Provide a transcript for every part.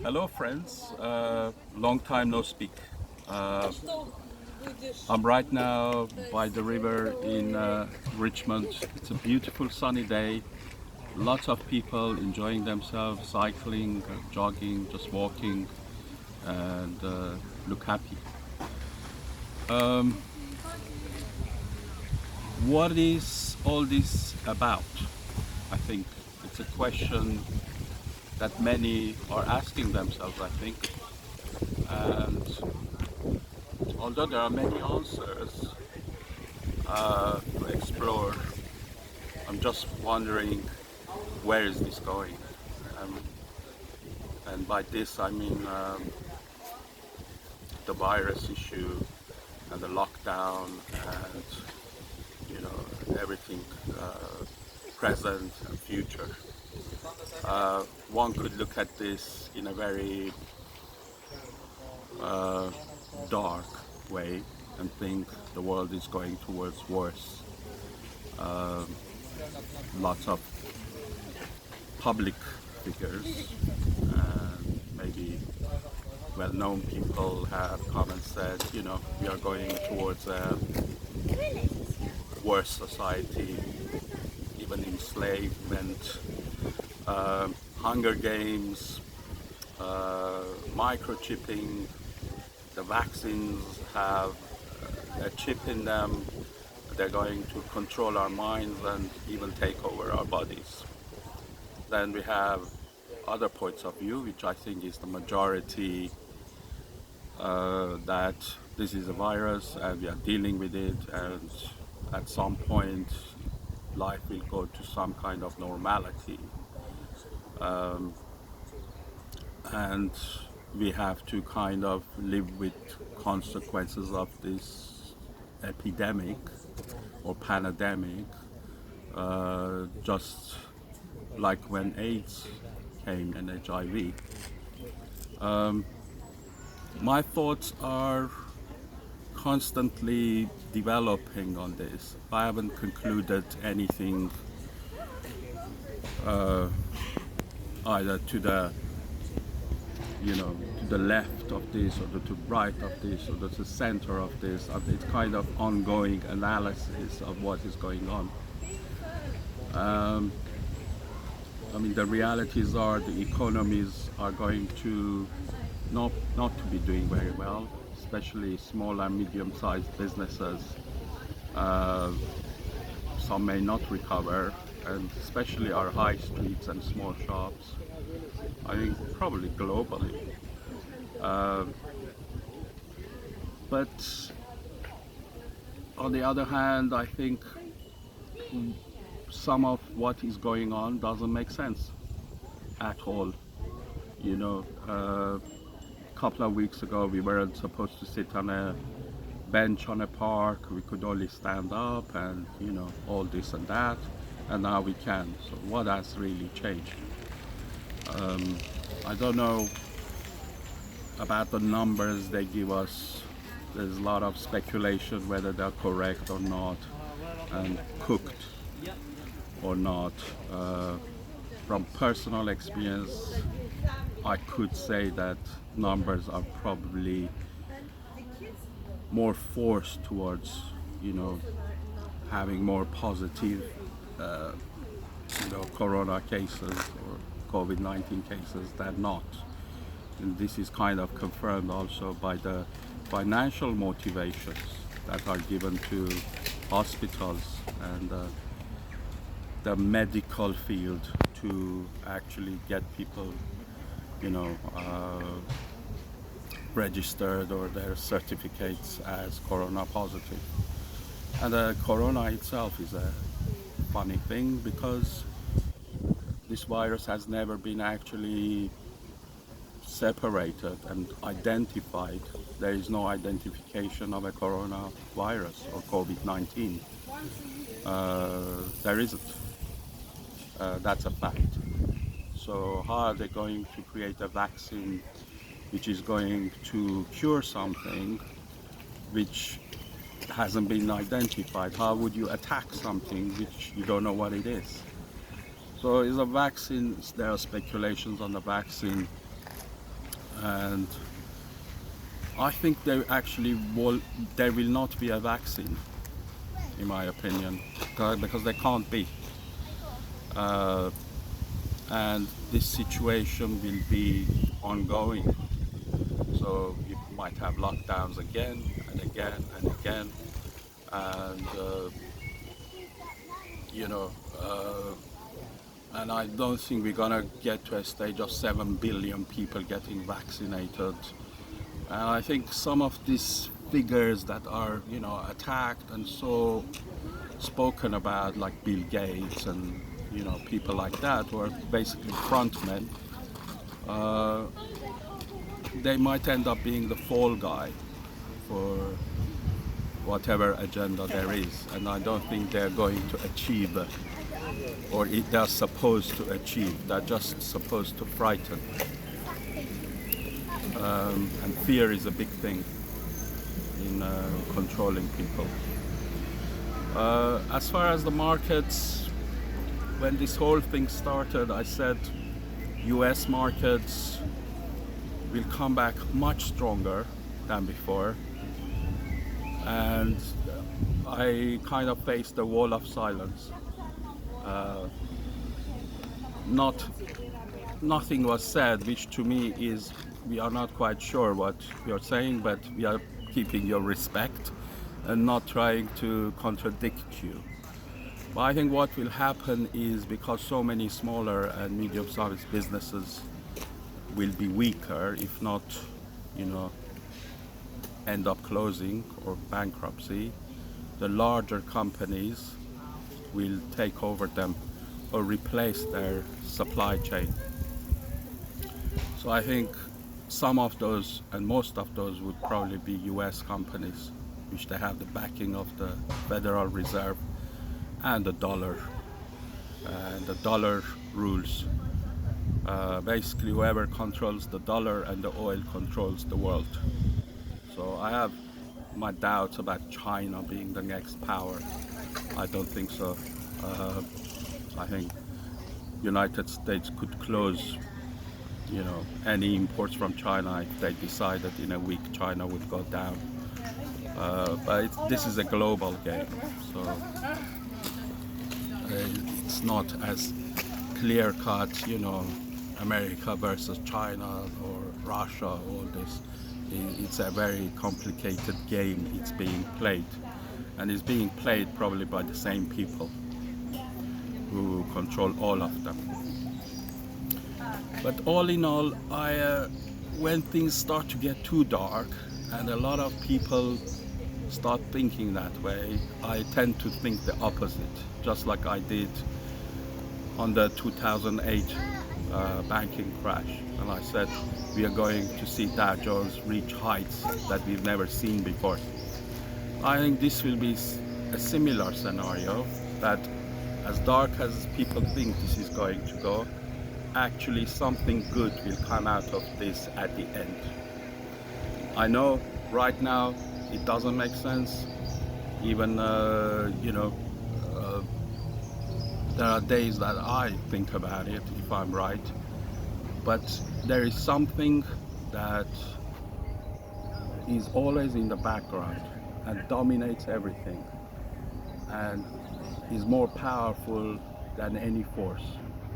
Hello, friends. Long time no speak. Uh, I'm right now by the river in Richmond. It's a beautiful sunny day. Lots of people enjoying themselves, cycling, jogging, just walking, and look happy. Um, what is all this about? I think it's a question that many are asking themselves, I think. And although there are many answers to explore, I'm just wondering where is this going? Um, and by this I mean the virus issue and the lockdown and everything present and future. One could look at this in a very uh, dark way and think the world is going towards worse. Um Lots of public figures and maybe well-known people have come and said, we are going towards a worse society, even enslavement, Hunger Games, microchipping. The vaccines have a chip in them. They're going to control our minds and even take over our bodies. Then we have other points of view, which I think is the majority, that this is a virus and we are dealing with it, and at some point life will go to some kind of normality. Um, and we have to kind of live with consequences of this epidemic or pandemic, just like when AIDS came and HIV. My thoughts are constantly developing on this. I haven't concluded anything either to the to the left of this or to the right of this or to the center of this. It's kind of ongoing analysis of what is going on. I mean, the realities are the economies are going to not to be doing very well, especially small and medium-sized businesses. Uh, some may not recover, and especially our high streets and small shops. I think probably globally. Uh, but on the other hand, I think some of what is going on doesn't make sense at all. A couple of weeks ago we weren't supposed to sit on a bench on a park, we could only stand up and all this and that, and now we can. So what has really changed? I don't know about the numbers they give us. There's a lot of speculation whether they're correct or not and cooked or not. From personal experience, I could say that numbers are probably more forced towards, having more positive, uh, corona cases or COVID-19 cases than not. And this is kind of confirmed also by the financial motivations that are given to hospitals and the medical field to actually get people, you know, uh, registered or their certificates as corona positive. And the corona itself is a funny thing because this virus has never been actually separated and identified. There is no identification of a coronavirus or COVID-19. There isn't. That's a fact. So how are they going to create a vaccine which is going to cure something which hasn't been identified? How would you attack something which you don't know what it is? So is a vaccine, there are speculations on the vaccine and I think there will not be a vaccine, in my opinion, because there can't be. And this situation will be ongoing. So you might have lockdowns again and again and again, and you know, and I don't think we're gonna get to a stage of 7 billion people getting vaccinated. And I think some of these figures that are, attacked and so spoken about, like Bill Gates and people like that, who are basically frontmen, they might end up being the fall guy for whatever agenda there is, and I don't think they're going to achieve, or they're supposed to achieve. They're just supposed to frighten, and fear is a big thing in controlling people. As far as the markets, when this whole thing started, I said US markets will come back much stronger than before, and I kind of faced a wall of silence. Nothing was said, which to me is, we are not quite sure what you're saying, but we are keeping your respect and not trying to contradict you. But I think what will happen is, because so many smaller and medium-sized businesses will be weaker, if not, end up closing or bankruptcy, the larger companies will take over them or replace their supply chain. So I think some of those, and most of those, would probably be US companies, which they have the backing of the Federal Reserve and the dollar. And the dollar rules. Basically, whoever controls the dollar and the oil controls the world. So I have my doubts about China being the next power. I don't think so. I think United States could close, any imports from China if they decided in a week China would go down. But this is a global game, so it's not as clear-cut, America versus China or Russia, all this. It's a very complicated game. It's being played, and it's being played probably by the same people who control all of them. But all in all, when things start to get too dark and a lot of people start thinking that way, I tend to think the opposite, just like I did on the 2008 banking crash. And I said, we are going to see Dow Jones reach heights that we've never seen before. I think this will be a similar scenario, that as dark as people think this is going to go, actually something good will come out of this at the end. I know right now it doesn't make sense. Even, there are days that I think about it, if I'm right. But there is something that is always in the background and dominates everything, and is more powerful than any force.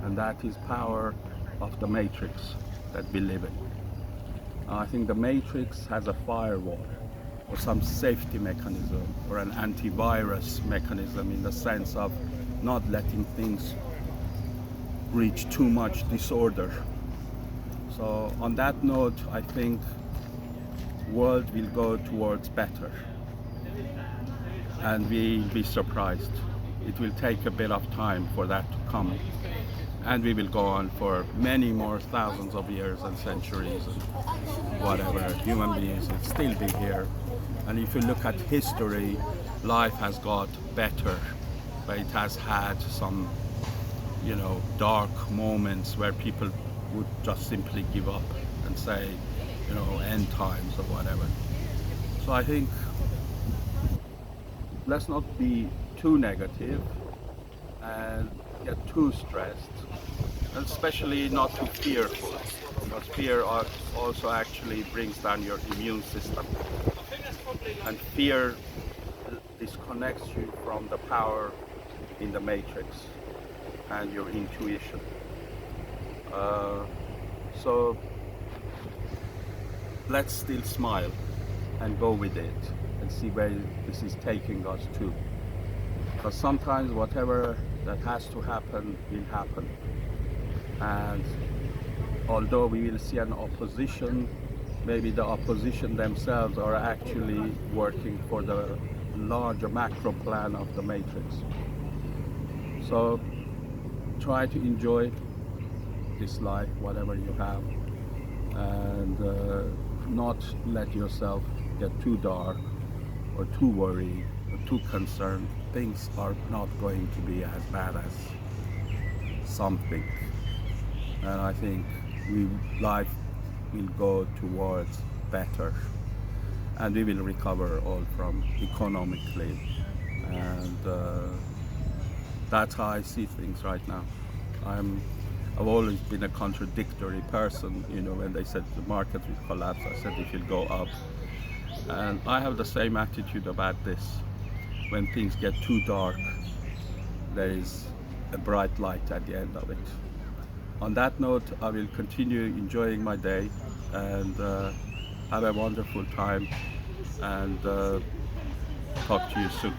And that is power of the matrix that we live in. I think the matrix has a firewall, or some safety mechanism, or an antivirus mechanism, in the sense of not letting things reach too much disorder. So on that note, I think world will go towards better, and we'll be surprised. It will take a bit of time for that to come, and we will go on for many more thousands of years and centuries and whatever. Human beings will still be here, and if you look at history, life has got better, but it has had some, dark moments where people would just simply give up and say, end times or whatever. So I think let's not be too negative and get too stressed. and especially not too fearful, because fear also actually brings down your immune system, and fear disconnects you from the power in the matrix and your intuition. So let's still smile and go with it and see where this is taking us to. Because sometimes whatever that has to happen will happen. And although we will see an opposition, maybe the opposition themselves are actually working for the larger macro plan of the matrix. So try to enjoy this life, whatever you have, and not let yourself get too dark or too worried or too concerned. Things are not going to be as bad as something, and I think life will go towards better, and we will recover all from economically, and that's how I see things right now. I've always been a contradictory person, when they said the market will collapse, I said it will go up. And I have the same attitude about this. When things get too dark, there is a bright light at the end of it. On that note, I will continue enjoying my day and have a wonderful time, and talk to you soon.